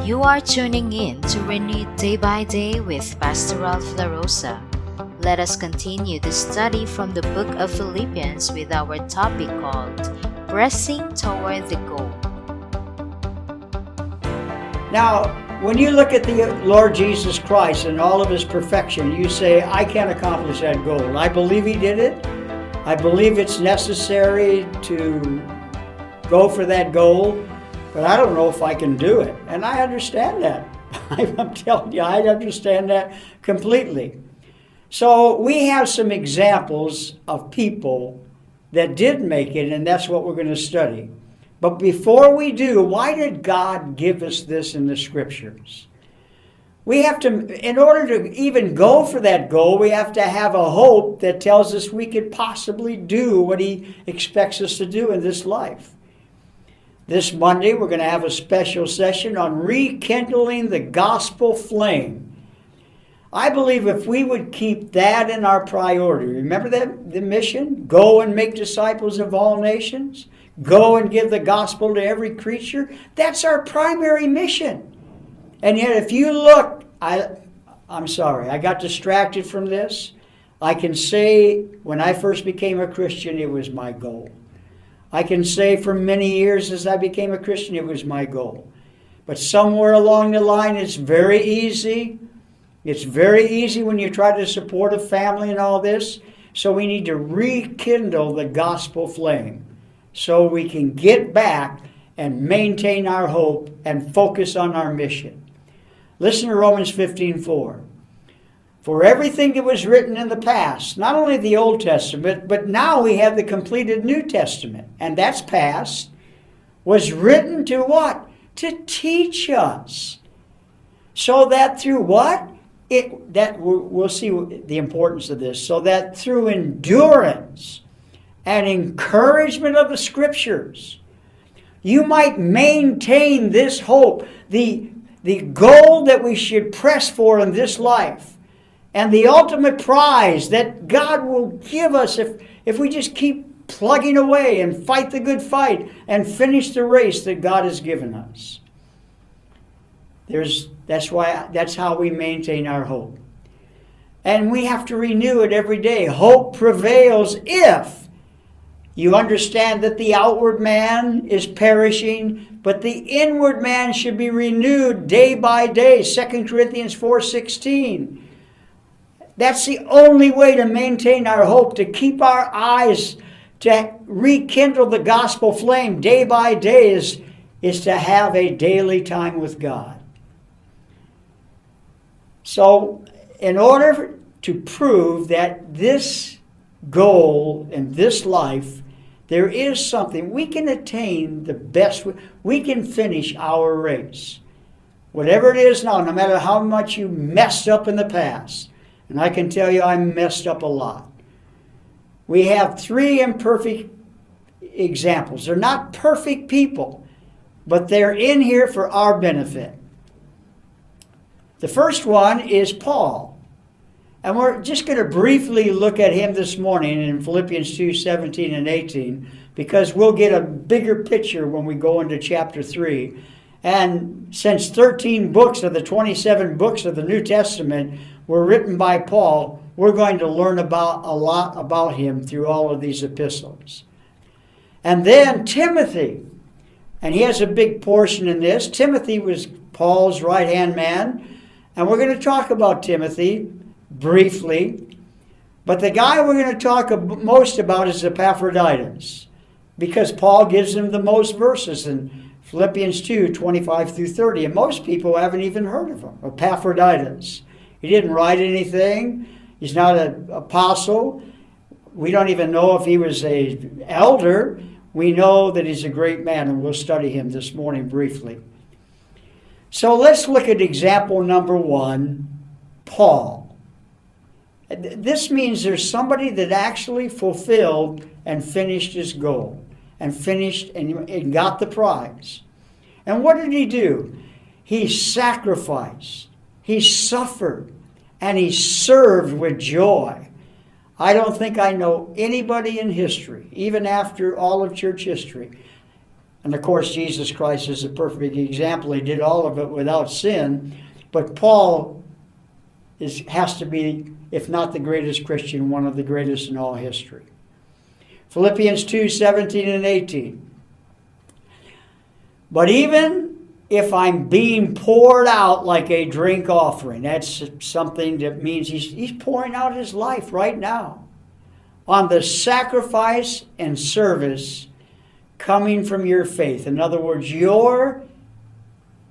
You are tuning in to Renewed Day by Day with Pastor LaRosa. Let us continue the study from the book of Philippians with our topic called Pressing Toward the Goal. Now, when you look at the Lord Jesus Christ and all of His perfection, you say, I can't accomplish that goal. I believe He did it. I believe it's necessary to go for that goal, but I don't know if I can do it. And I understand that. I'm telling you, I understand that completely. So we have some examples of people that did make it, and that's what we're going to study. But before we do, why did God give us this in the Scriptures? We have to, in order to even go for that goal, we have to have a hope that tells us we could possibly do what He expects us to do in this life. This Monday, we're going to have a special session on rekindling the gospel flame. I believe if we would keep that in our priority, remember that the mission? Go and make disciples of all nations. Go and give the gospel to every creature. That's our primary mission. And yet if you look, I'm sorry, I got distracted from this. I can say when I first became a Christian, it was my goal. I can say for many years as I became a Christian, it was my goal. But somewhere along the line, it's very easy. It's very easy when you try to support a family and all this. So we need to rekindle the gospel flame so we can get back and maintain our hope and focus on our mission. Listen to Romans 15:4. For everything that was written in the past, not only the Old Testament, but now we have the completed New Testament, and that's past, was written to what? To teach us. So that through what? We'll see the importance of this. So that through endurance and encouragement of the Scriptures, you might maintain this hope, the goal that we should press for in this life, and the ultimate prize that God will give us if we just keep plugging away and fight the good fight and finish the race that God has given us. That's how we maintain our hope. And we have to renew it every day. Hope prevails if you understand that the outward man is perishing, but the inward man should be renewed day by day. 2 Corinthians 4:16. That's the only way to maintain our hope, to keep our eyes, to rekindle the gospel flame day by day is to have a daily time with God. So, in order to prove that this goal in this life, there is something, we can attain the best, we can finish our race. Whatever it is now, no matter how much you messed up in the past, and I can tell you I messed up a lot. We have 3 imperfect examples. They're not perfect people, but they're in here for our benefit. The first one is Paul. And we're just going to briefly look at him this morning in Philippians 2:17 and 18, because we'll get a bigger picture when we go into chapter 3. And since 13 books of the 27 books of the New Testament were written by Paul, we're going to learn a lot about him through all of these epistles. And then Timothy, and he has a big portion in this. Timothy was Paul's right-hand man, and we're going to talk about Timothy briefly. But the guy we're going to talk most about is Epaphroditus, because Paul gives him the most verses in Philippians 2:25 through 30, and most people haven't even heard of him, Epaphroditus. He didn't write anything. He's not an apostle. We don't even know if he was an elder. We know that he's a great man, and we'll study him this morning briefly. So let's look at example number 1, Paul. This means there's somebody that actually fulfilled and finished his goal, and finished and got the prize. And what did he do? He sacrificed. He suffered, and he served with joy. I don't think I know anybody in history, even after all of church history, And of course, Jesus Christ is a perfect example. He did all of it without sin. But Paul has to be, if not the greatest Christian, one of the greatest in all history. Philippians 2:17 and 18. But even if I'm being poured out like a drink offering, that's something that means he's pouring out his life right now on the sacrifice and service coming from your faith. In other words, your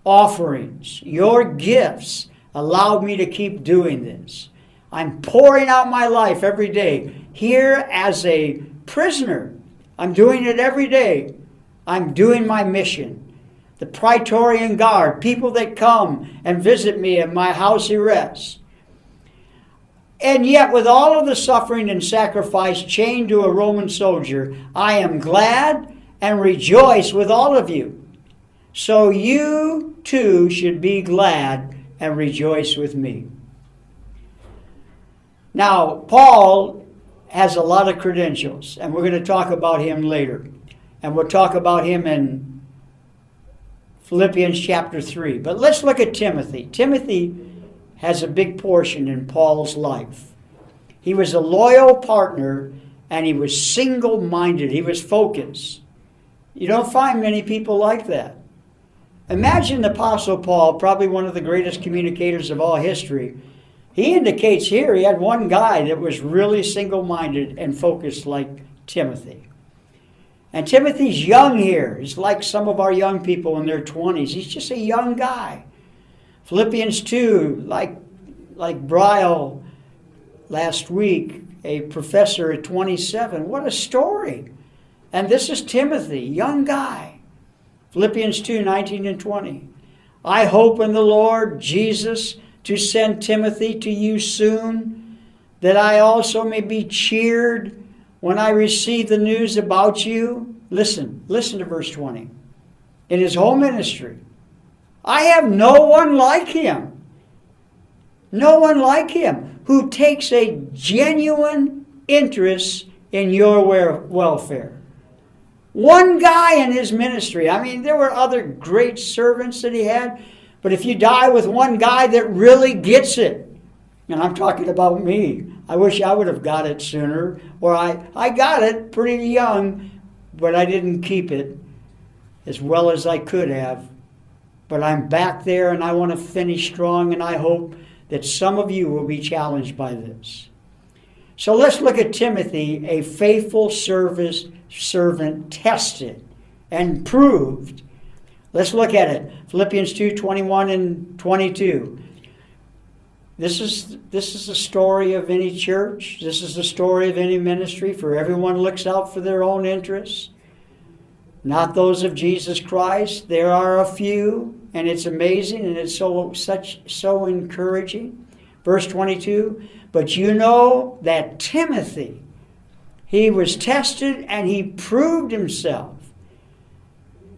offerings, your gifts allowed me to keep doing this. I'm pouring out my life every day. Here as a prisoner, I'm doing it every day. I'm doing my mission. The Praetorian Guard, people that come and visit me at my house arrest. And yet, with all of the suffering and sacrifice chained to a Roman soldier, I am glad and rejoice with all of you. So you too should be glad and rejoice with me. Now, Paul has a lot of credentials, and we're going to talk about him later. And we'll talk about him in Philippians chapter 3. But let's look at Timothy. Timothy has a big portion in Paul's life. He was a loyal partner, and he was single-minded. He was focused. You don't find many people like that. Imagine the Apostle Paul, probably one of the greatest communicators of all history. He indicates here he had one guy that was really single-minded and focused like Timothy. And Timothy's young here. He's like some of our young people in their 20s. He's just a young guy. Philippians 2, like Bryle last week, a professor at 27. What a story. And this is Timothy, young guy. Philippians 2, 19 and 20. I hope in the Lord Jesus to send Timothy to you soon, that I also may be cheered when I receive the news about you. Listen to verse 20. In his whole ministry, I have no one like him. No one like him who takes a genuine interest in your welfare. One guy in his ministry. I mean, there were other great servants that he had, but if you die with one guy that really gets it, and I'm talking about me, I wish I would have got it sooner, or I got it pretty young, but I didn't keep it as well as I could have. But I'm back there, and I want to finish strong, and I hope that some of you will be challenged by this. So let's look at Timothy, a faithful servant, tested and proved. Let's look at it. Philippians 2, 21 and 22. This is the story of any church. This is the story of any ministry, for everyone looks out for their own interests, not those of Jesus Christ. There are a few, and it's amazing, and it's so encouraging. Verse 22, but you know that Timothy, he was tested and he proved himself.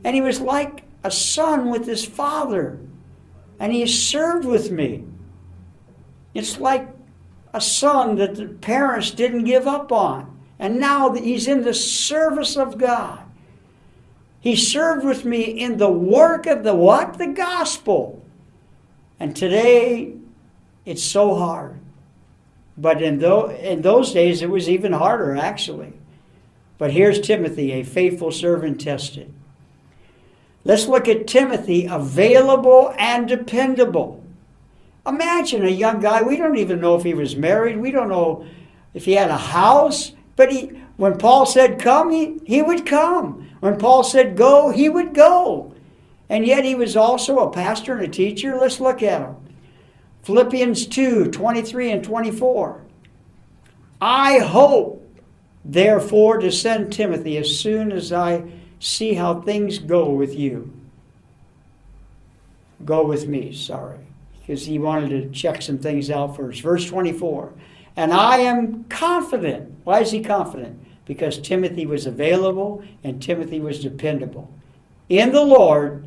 And he was like a son with his father, and he served with me. It's like a son that the parents didn't give up on. And now that he's in the service of God. He served with me in the work of the what? The gospel. And today, it's so hard. But in those days, it was even harder, actually. But here's Timothy, a faithful servant tested. Let's look at Timothy, available and dependable. Imagine a young guy. We don't even know if he was married. We don't know if he had a house. But when Paul said come, he would come. When Paul said go, he would go. And yet he was also a pastor and a teacher. Let's look at him. Philippians 2, 23 and 24. I hope, therefore, to send Timothy as soon as I see how things go with you. Go with me, sorry. Because he wanted to check some things out first. Verse 24. And I am confident. Why is he confident? Because Timothy was available and Timothy was dependable. In the Lord,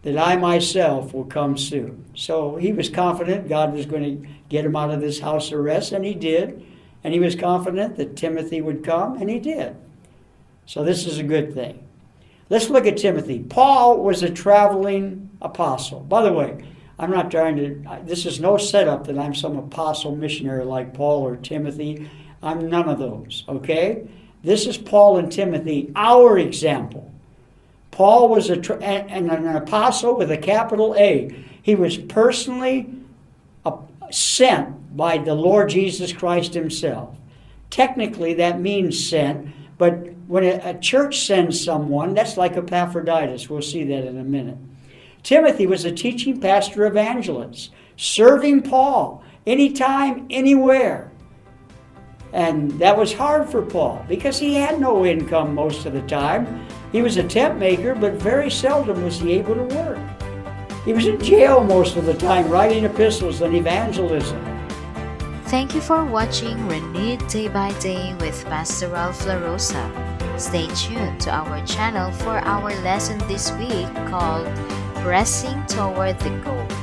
that I myself will come soon. So he was confident God was going to get him out of this house arrest, and he did. And he was confident that Timothy would come, and he did. So this is a good thing. Let's look at Timothy. Paul was a traveling apostle. By the way, I'm not trying to, this is no setup that I'm some apostle missionary like Paul or Timothy. I'm none of those, okay? This is Paul and Timothy, our example. Paul was an apostle with a capital A. He was personally sent by the Lord Jesus Christ himself. Technically, that means sent, but when a church sends someone, that's like Epaphroditus. We'll see that in a minute. Timothy was a teaching pastor evangelist, serving Paul anytime, anywhere. And that was hard for Paul because he had no income most of the time. He was a tent maker, but very seldom was he able to work. He was in jail most of the time writing epistles and evangelism. Thank you for watching Renewed Day by Day with Pastor Ralph LaRosa. Stay tuned to our channel for our lesson this week called Pressing Toward the Goal.